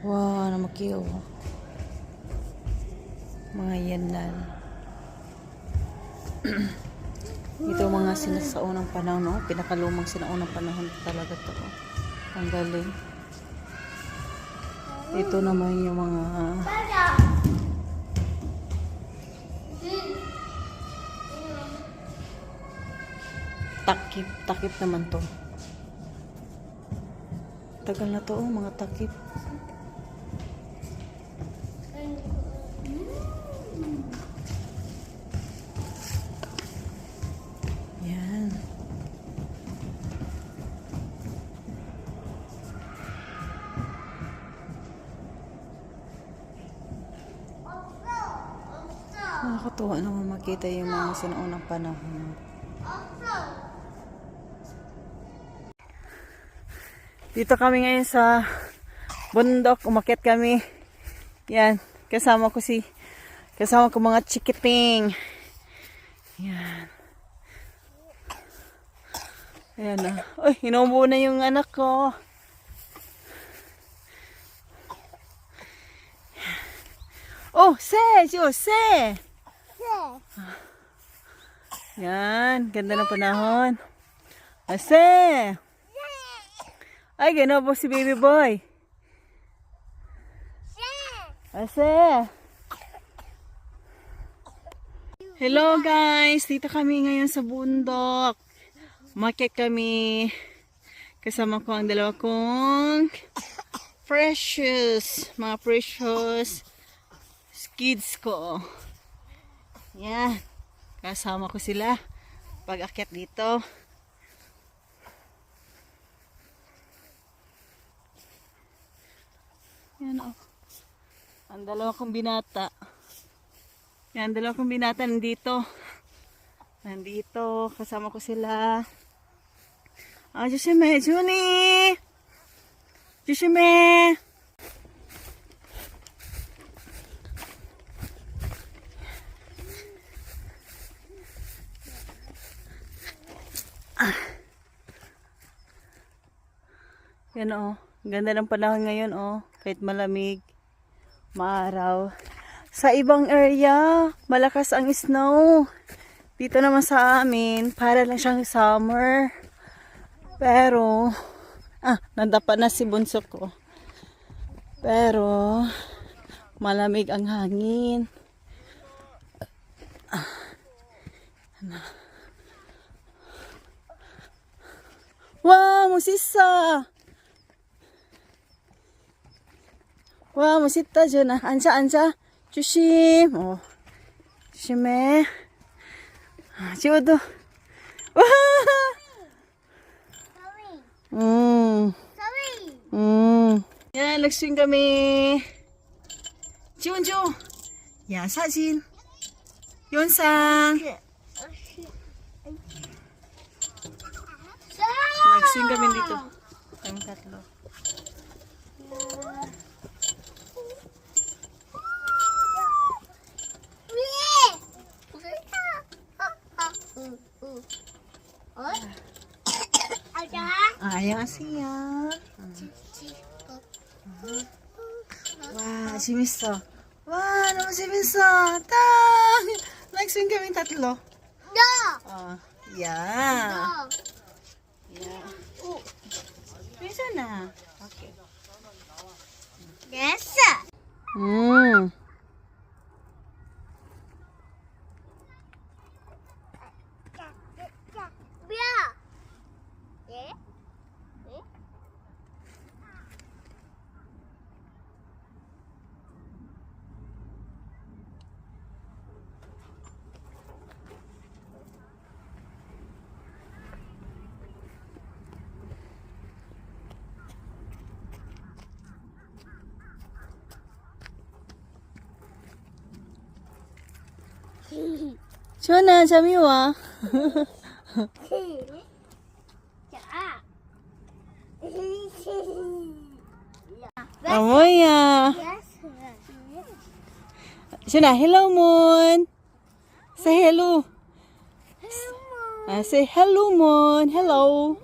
Wow, namakiyo. Mga yanlan. Ito mga sinasaunang panahon, no? Pinakalumang sinaunang panahon talaga to. Ang galing. Ito naman yung mga takip. Takip naman to. Tagal na to, mga takip. Yan. Nakakatuwa naman makita yung mga sinaunang panahon. Dito kami ngayon sa bundok, umakyat kami. Yan, kasama ko mga chikiting. Yan. Ayan na. Uy, inuubo na yung anak ko. Oh, se. Yan, ganda ng panahon. Ase. Ay, gano'n po si baby boy. Ase. Hello guys, dito kami ngayon sa bundok. Umakyat kami. Kasama ko ang dalawa kong mga precious kids ko. Yan. Kasama ko sila pag akyat dito. Yan o. Ang dalawa kong binata. Yan, dalawa kong binata nandito. Nandito. Kasama ko sila. Ah, Jushime! Juni! Jushime! Yan o. Ganda ng panahon ngayon o. Kahit malamig, maaraw. Sa ibang area, malakas ang snow. Dito naman sa amin, para lang siyang summer. Pero, nadapa na si bunso ko. Pero, malamig ang hangin. Wow, musisa! 와, 멋있다, 전화. 앉아. 조심. 조심해. 지워도. 와! Yan, nag-swing kami. 지원줘. 야, 사진. 연상. Nag-swing kami dito. Kami tatlo. 안녕하세요. 와, 재밌어. 와, 너무 재밌어. 딱! Nag-swing kami tatlo. Yeah. Bisa na. Okay. Yes. 전화, 잠이 와. 뭐야? 전화, hello moon. Say hello. Say hello, Mon. Hello.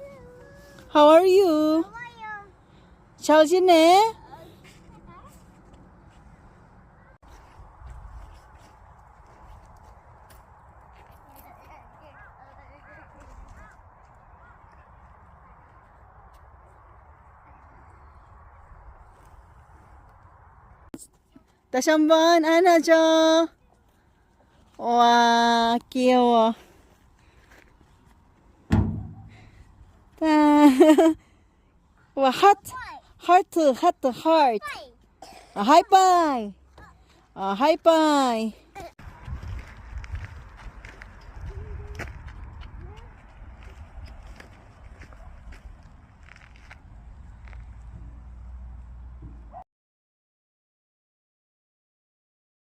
How are you? 잘 지내? 다시 한번 안아줘. 와, 귀여워. 와, 하트. 하이파이. 하이파이.